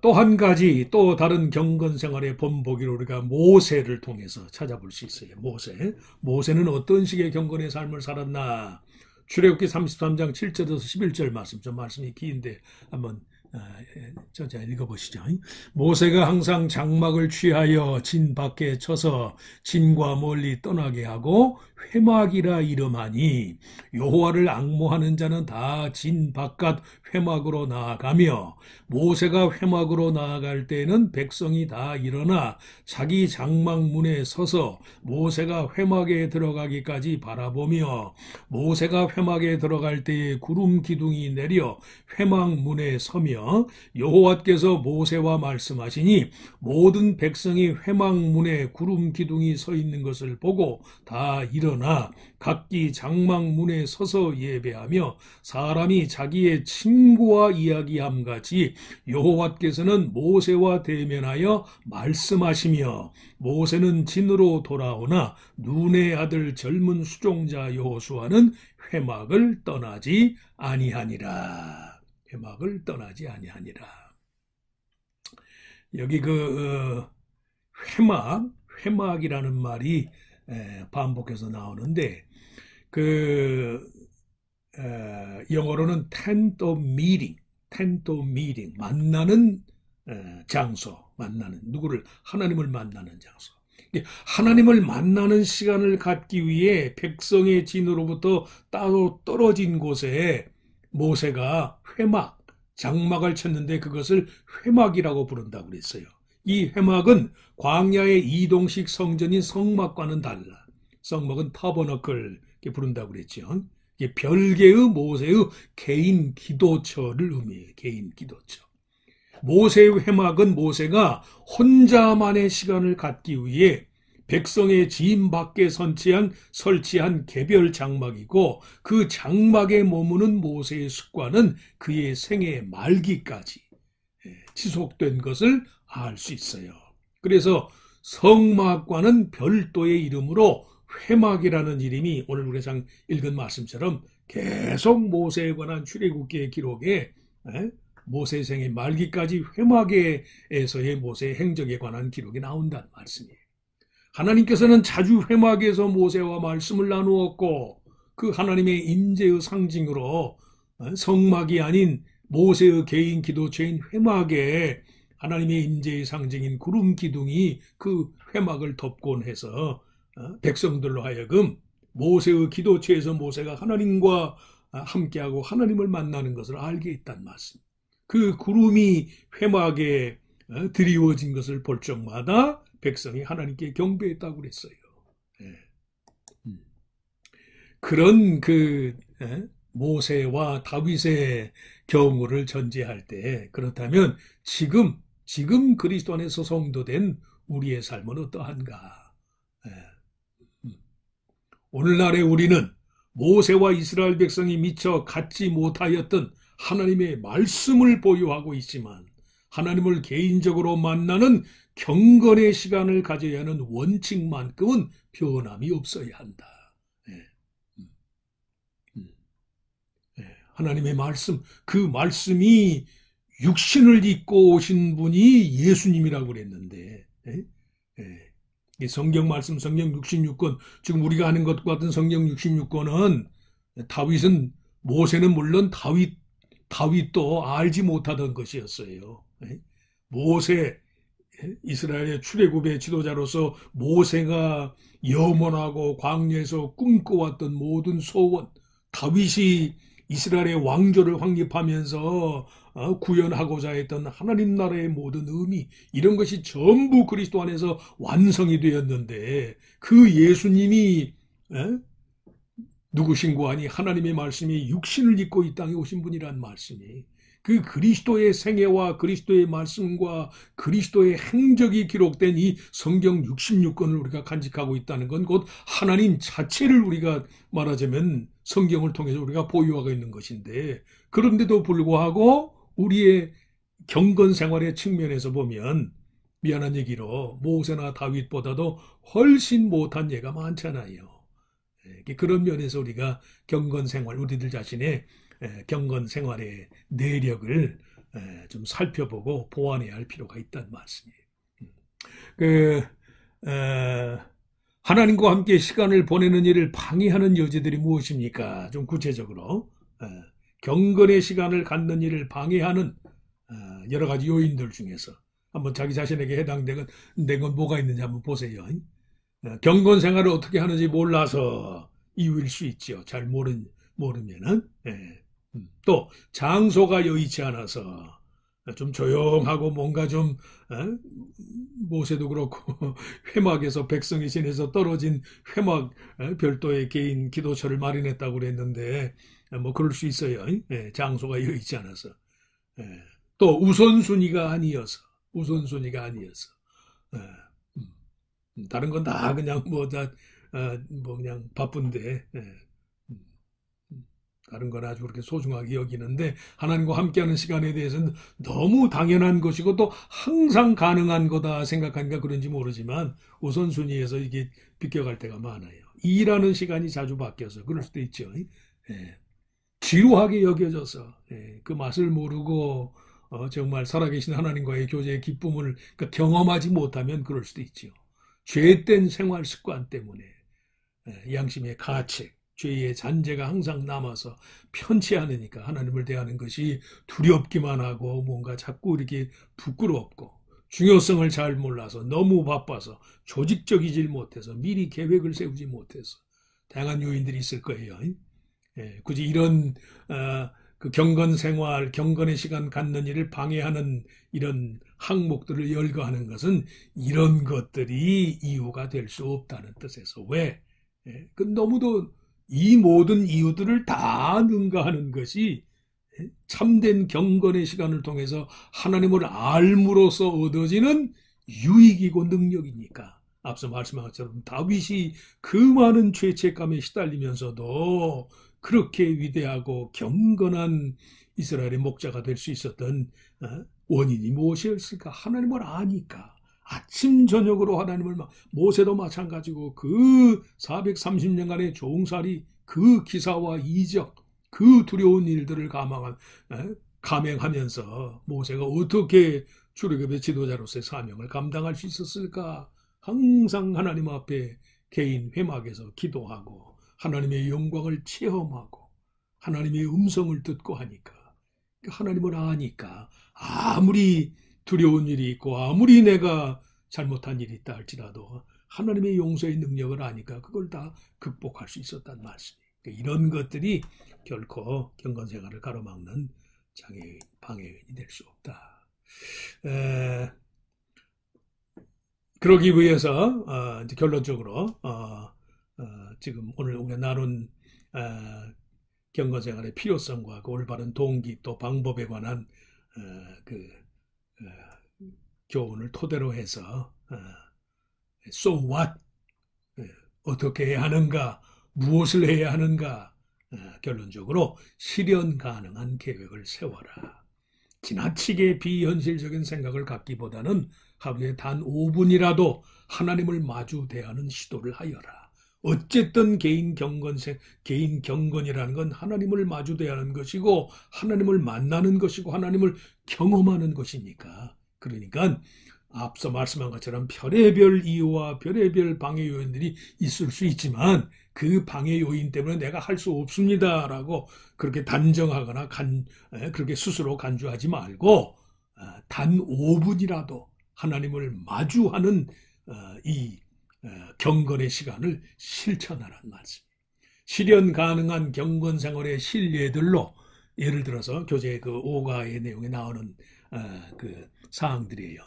또 한 가지 또 다른 경건 생활의 본보기로 우리가 모세를 통해서 찾아볼 수 있어요. 모세는 어떤 식의 경건의 삶을 살았나? 출애굽기 33장 7절에서 11절 말씀, 좀 말씀이 긴데 한번 천천히 읽어보시죠. 모세가 항상 장막을 취하여 진 밖에 쳐서 진과 멀리 떠나게 하고 회막이라 이름하니 여호와를 앙모하는 자는 다 진 바깥 회막으로 나아가며 모세가 회막으로 나아갈 때에는 백성이 다 일어나 자기 장막 문에 서서 모세가 회막에 들어가기까지 바라보며 모세가 회막에 들어갈 때에 구름 기둥이 내려 회막 문에 서며 하며 여호와께서 모세와 말씀하시니 모든 백성이 회막문에 구름 기둥이 서 있는 것을 보고 다 일어나 각기 장막문에 서서 예배하며 사람이 자기의 친구와 이야기함 같이 여호와께서는 모세와 대면하여 말씀하시며 모세는 진으로 돌아오나 눈의 아들 젊은 수종자 여호수아는 회막을 떠나지 아니하니라. 회막을 떠나지 아니하니라. 여기 회막이라는 말이 반복해서 나오는데 영어로는 tent of meeting, 만나는 장소, 누구를 하나님을 만나는 장소. 하나님을 만나는 시간을 갖기 위해 백성의 진으로부터 따로 떨어진 곳에 모세가 장막을 쳤는데 그것을 회막이라고 부른다고 그랬어요. 이 회막은 광야의 이동식 성전인 성막과는 달라. 성막은 타버너클 이렇게 부른다고 그랬죠. 이게 별개의 모세의 개인 기도처를 의미해요. 개인 기도처. 모세의 회막은 모세가 혼자만의 시간을 갖기 위해 백성의 진 밖에 설치한 개별 장막이고 그 장막에 머무는 모세의 습관은 그의 생애 말기까지 지속된 것을 알 수 있어요. 그래서 성막과는 별도의 이름으로 회막이라는 이름이 오늘 우리가 읽은 말씀처럼 계속 모세에 관한 출애굽기의 기록에 모세 생의 말기까지 회막에서의 모세의 행적에 관한 기록이 나온다는 말씀이에요. 하나님께서는 자주 회막에서 모세와 말씀을 나누었고 그 하나님의 임재의 상징으로 성막이 아닌 모세의 개인 기도처인 회막에 하나님의 임재의 상징인 구름 기둥이 그 회막을 덮곤 해서 백성들로 하여금 모세의 기도처에서 모세가 하나님과 함께하고 하나님을 만나는 것을 알게 했단 말씀. 그 구름이 회막에 드리워진 것을 볼 적마다 백성이 하나님께 경배했다고 그랬어요. 그런 모세와 다윗의 경우를 전제할 때 그렇다면 지금 그리스도 안에서 성도된 우리의 삶은 어떠한가? 오늘날의 우리는 모세와 이스라엘 백성이 미처 갖지 못하였던 하나님의 말씀을 보유하고 있지만 하나님을 개인적으로 만나는 경건의 시간을 가져야 하는 원칙만큼은 변함이 없어야 한다. 하나님의 말씀, 그 말씀이 육신을 입고 오신 분이 예수님이라고 그랬는데 성경 말씀, 성경 66권, 지금 우리가 하는 것과 같은 성경 66권은 모세는 물론 다윗도 알지 못하던 것이었어요. 모세, 이스라엘의 출애굽의 지도자로서 모세가 염원하고 광야에서 꿈꿔왔던 모든 소원, 다윗이 이스라엘의 왕조를 확립하면서 구현하고자 했던 하나님 나라의 모든 의미, 이런 것이 전부 그리스도 안에서 완성이 되었는데 그 예수님이 누구신고 하니 하나님의 말씀이 육신을 입고 이 땅에 오신 분이란 말씀이 그 그리스도의 생애와 그리스도의 말씀과 그리스도의 행적이 기록된 이 성경 66권을 우리가 간직하고 있다는 건 곧 하나님 자체를 우리가 말하자면 성경을 통해서 우리가 보유하고 있는 것인데 그런데도 불구하고 우리의 경건 생활의 측면에서 보면 미안한 얘기로 모세나 다윗보다도 훨씬 못한 예가 많잖아요. 그런 면에서 우리가 경건 생활, 우리들 자신의 경건 생활의 내력을 좀 살펴보고 보완해야 할 필요가 있다는 말씀이에요. 하나님과 함께 시간을 보내는 일을 방해하는 여지들이 무엇입니까? 좀 구체적으로 경건의 시간을 갖는 일을 방해하는 여러 가지 요인들 중에서 한번 자기 자신에게 해당되는 건 뭐가 있는지 한번 보세요. 경건 생활을 어떻게 하는지 몰라서 이유일 수 있죠. 잘 모르면은. 또 장소가 여의치 않아서 좀 조용하고 뭔가 좀 모세도 그렇고 회막에서 백성이 지내서 떨어진 회막 별도의 개인 기도처를 마련했다고 그랬는데 뭐 그럴 수 있어요. 장소가 여의치 않아서. 또 우선순위가 아니어서 예, 다른 건 다 그냥 그냥 바쁜데 다른 건 아주 그렇게 소중하게 여기는데 하나님과 함께하는 시간에 대해서는 너무 당연한 것이고 또 항상 가능한 거다 생각하니까 그런지 모르지만 우선순위에서 이게 비껴갈 때가 많아요. 일하는 시간이 자주 바뀌어서 그럴 수도 있죠. 예. 지루하게 여겨져서 그 맛을 모르고 정말 살아계신 하나님과의 교제의 기쁨을 경험하지 못하면 그럴 수도 있죠. 죄된 생활 습관 때문에 양심의 가책, 죄의 잔재가 항상 남아서 편치 않으니까 하나님을 대하는 것이 두렵기만 하고 뭔가 자꾸 이렇게 부끄럽고 중요성을 잘 몰라서 너무 바빠서 조직적이질 못해서 미리 계획을 세우지 못해서 다양한 요인들이 있을 거예요. 굳이 이런 그 경건 생활, 경건의 시간 갖는 일을 방해하는 이런 항목들을 열거하는 것은 이런 것들이 이유가 될 수 없다는 뜻에서 왜? 그 너무도 이 모든 이유들을 다 능가하는 것이 참된 경건의 시간을 통해서 하나님을 알므로써 얻어지는 유익이고 능력이니까 앞서 말씀한 것처럼 다윗이 그 많은 죄책감에 시달리면서도 그렇게 위대하고 경건한 이스라엘의 목자가 될 수 있었던 원인이 무엇이었을까? 하나님을 아니까. 아침 저녁으로 하나님을 모세도 마찬가지고 그 430년간의 종살이 그 기사와 이적 그 두려운 일들을 감행하면서 모세가 어떻게 출애굽의 지도자로서의 사명을 감당할 수 있었을까? 항상 하나님 앞에 개인 회막에서 기도하고 하나님의 영광을 체험하고 하나님의 음성을 듣고 하니까 하나님을 아니까 아무리 두려운 일이 있고 아무리 내가 잘못한 일이 있다 할지라도 하나님의 용서의 능력을 아니까 그걸 다 극복할 수 있었단 말씀이에요. 이런 것들이 결코 경건생활을 가로막는 방해가 될 수 없다. 그러기 위해서 이제 결론적으로 지금 오늘 우리가 나눈 경건생활의 필요성과 그 올바른 동기 또 방법에 관한 교훈을 토대로 해서 So what? 어떻게 해야 하는가? 무엇을 해야 하는가? 결론적으로 실현 가능한 계획을 세워라. 지나치게 비현실적인 생각을 갖기보다는 하루에 단 5분이라도 하나님을 마주 대하는 시도를 하여라. 어쨌든 개인 경건이라는 건 하나님을 마주 대하는 것이고 하나님을 만나는 것이고 하나님을 경험하는 것이니까. 그러니까 앞서 말씀한 것처럼 별의별 이유와 별의별 방해 요인들이 있을 수 있지만 그 방해 요인 때문에 내가 할 수 없습니다라고 그렇게 단정하거나 그렇게 스스로 간주하지 말고 단 5분이라도 하나님을 마주하는 이 경건의 시간을 실천하라는 말씀. 실현 가능한 경건 생활의 실례들로 예를 들어서 교재 그 5가의 내용에 나오는 그 사항들이에요.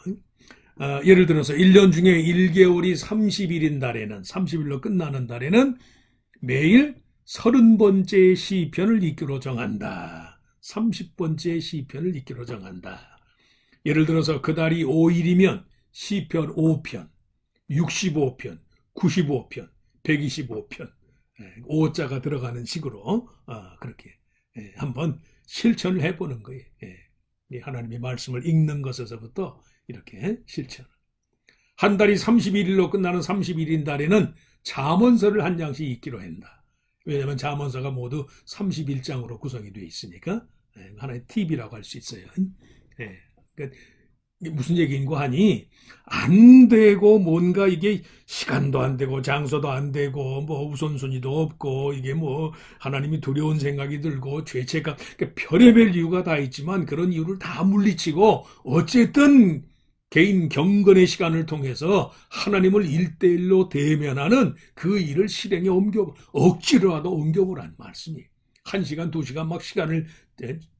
예를 들어서 1년 중에 1개월이 30일인 달에는 30일로 끝나는 달에는 매일 30번째 시편을 읽기로 정한다. 30번째 시편을 읽기로 정한다. 예를 들어서 그 달이 5일이면 시편 5편, 65편, 95편, 125편 5자가 들어가는 식으로 그렇게 한번 실천을 해보는 거예요. 하나님의 말씀을 읽는 것에서부터 이렇게 실천. 한 달이 31일로 끝나는 31인 달에는 잠언서를 한 장씩 읽기로 한다. 왜냐하면 잠언서가 모두 31장으로 구성이 되어 있으니까 하나의 팁이라고 할 수 있어요. 그러니까 무슨 얘기인고 하니 안 되고 뭔가 이게 시간도 안 되고 장소도 안 되고 뭐 우선순위도 없고 이게 뭐 하나님이 두려운 생각이 들고 죄책감 그러니까 별의별 이유가 다 있지만 그런 이유를 다 물리치고 어쨌든 개인 경건의 시간을 통해서 하나님을 1대1로 대면하는 그 일을 실행에 억지로라도 옮겨보라는 말씀이에요. 1시간, 2시간 막 시간을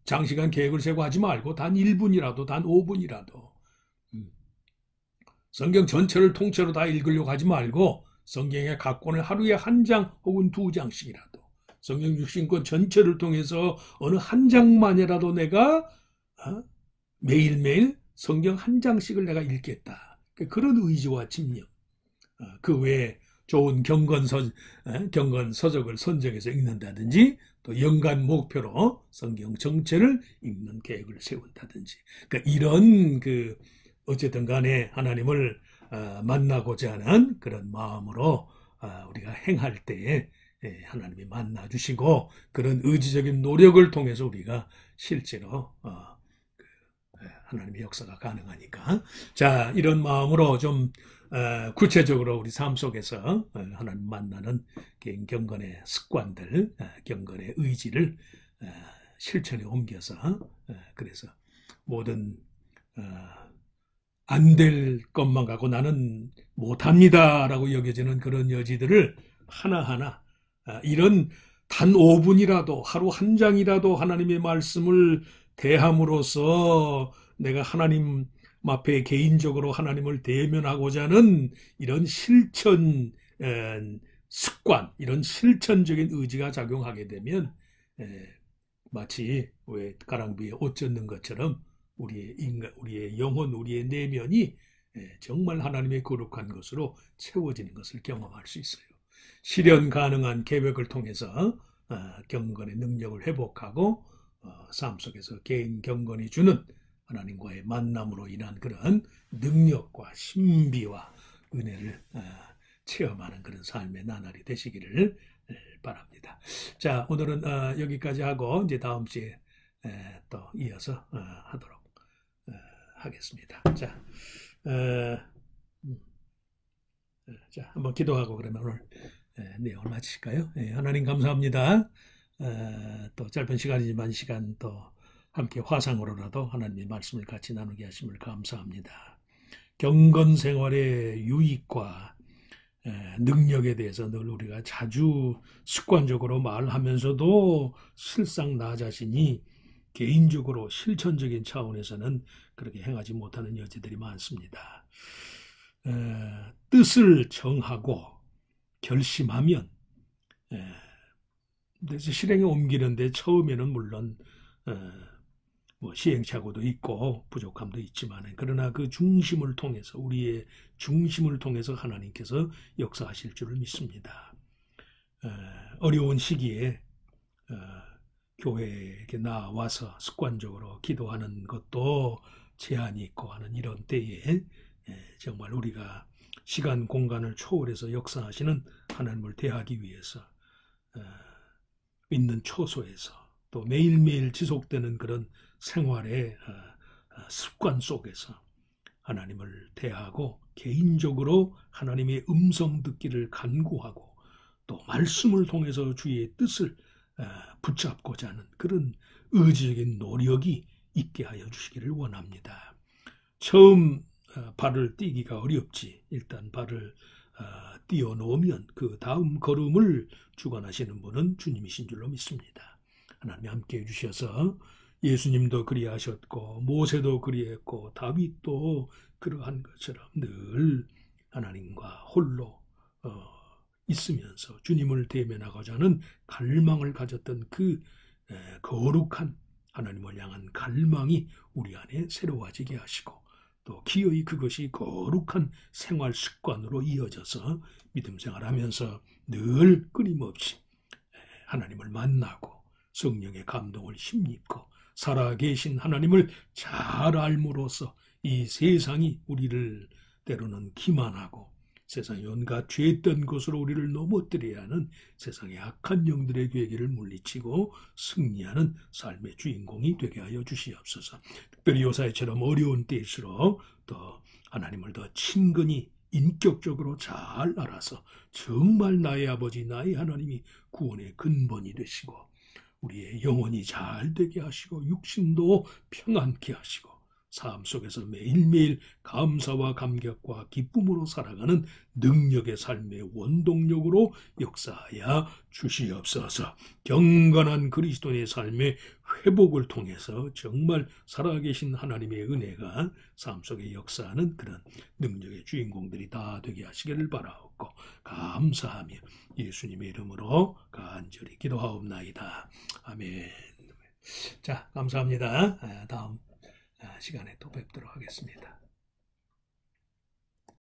장시간 계획을 세고 하지 말고 단 1분이라도 단 5분이라도 성경 전체를 통째로 다 읽으려고 하지 말고 성경의 각 권을 하루에 한 장 혹은 2장씩이라도 성경 육신권 전체를 통해서 어느 한 장만이라도 내가 매일매일 성경 한 장씩을 내가 읽겠다. 그런 의지와 집념. 그 외에 좋은 경건서적을 선정해서 읽는다든지 또 연간 목표로 성경 전체를 읽는 계획을 세운다든지 이런 어쨌든 간에 하나님을 만나고자 하는 그런 마음으로 우리가 행할 때에 하나님이 만나주시고 그런 의지적인 노력을 통해서 우리가 실제로 하나님의 역사가 가능하니까 자 이런 마음으로 좀 구체적으로 우리 삶 속에서 하나님 만나는 개인 경건의 습관들, 경건의 의지를 실천에 옮겨서 그래서 모든 안 될 것만 갖고 나는 못합니다라고 여겨지는 그런 여지들을 하나하나 이런 단 5분이라도 하루 한 장이라도 하나님의 말씀을 대함으로써 내가 하나님 앞에 개인적으로 하나님을 대면하고자 하는 이런 실천 습관, 이런 실천적인 의지가 작용하게 되면 마치 가랑비에 옷 젖는 것처럼 우리의 영혼, 우리의 내면이 정말 하나님의 거룩한 것으로 채워지는 것을 경험할 수 있어요. 실현 가능한 계획을 통해서 경건의 능력을 회복하고 삶 속에서 개인 경건이 주는 하나님과의 만남으로 인한 그런 능력과 신비와 은혜를 체험하는 그런 삶의 나날이 되시기를 바랍니다. 자, 오늘은 여기까지 하고 이제 다음 주에 또 이어서 하도록 하겠습니다. 자, 자, 한번 기도하고 그러면 오늘 내용을 마치실까요? 하나님 감사합니다. 또 짧은 시간이지만 시간 또 함께 화상으로라도 하나님의 말씀을 같이 나누게 하심을 감사합니다. 경건 생활의 유익과 능력에 대해서 늘 우리가 자주 습관적으로 말하면서도 실상 나 자신이 개인적으로 실천적인 차원에서는 그렇게 행하지 못하는 여지들이 많습니다. 뜻을 정하고 결심하면 실행에 옮기는데 처음에는 물론 시행착오도 있고 부족함도 있지만 그러나 그 중심을 통해서 우리의 중심을 통해서 하나님께서 역사하실 줄을 믿습니다. 어려운 시기에 교회에 나와서 습관적으로 기도하는 것도 제한이 있고 하는 이런 때에 정말 우리가 시간 공간을 초월해서 역사하시는 하나님을 대하기 위해서 있는 처소에서 또 매일매일 지속되는 그런 생활의 습관 속에서 하나님을 대하고 개인적으로 하나님의 음성 듣기를 간구하고 또 말씀을 통해서 주의 뜻을 붙잡고자 하는 그런 의지적인 노력이 있게 하여 주시기를 원합니다. 처음 발을 띄기가 어렵지 일단 발을 띄워놓으면 그 다음 걸음을 주관하시는 분은 주님이신 줄로 믿습니다. 하나님 함께해 주셔서 예수님도 그리하셨고 모세도 그리했고 다윗도 그러한 것처럼 늘 하나님과 홀로 있으면서 주님을 대면하고자 하는 갈망을 가졌던 그 거룩한 하나님을 향한 갈망이 우리 안에 새로워지게 하시고 또 기어이 그것이 거룩한 생활 습관으로 이어져서 믿음 생활하면서 늘 끊임없이 하나님을 만나고 성령의 감동을 힘입고 살아계신 하나님을 잘 알므로써 이 세상이 우리를 때로는 기만하고 세상에 온갖 죄된 것으로 우리를 넘어뜨려야 하는 세상의 악한 영들의 괴계를 물리치고 승리하는 삶의 주인공이 되게 하여 주시옵소서. 특별히 요사이처럼 어려운 때일수록 더 하나님을 더 친근히 인격적으로 잘 알아서 정말 나의 아버지 나의 하나님이 구원의 근본이 되시고 우리의 영혼이 잘 되게 하시고 육신도 평안케 하시고 삶 속에서 매일매일 감사와 감격과 기쁨으로 살아가는 능력의 삶의 원동력으로 역사하여 주시옵소서. 경건한 그리스도인의 삶의 회복을 통해서 정말 살아계신 하나님의 은혜가 삶 속에 역사하는 그런 능력의 주인공들이 다 되게 하시기를 바라옵고 감사하며 예수님의 이름으로 간절히 기도하옵나이다. 아멘. 자, 감사합니다. 다음 시간에 또 뵙도록 하겠습니다.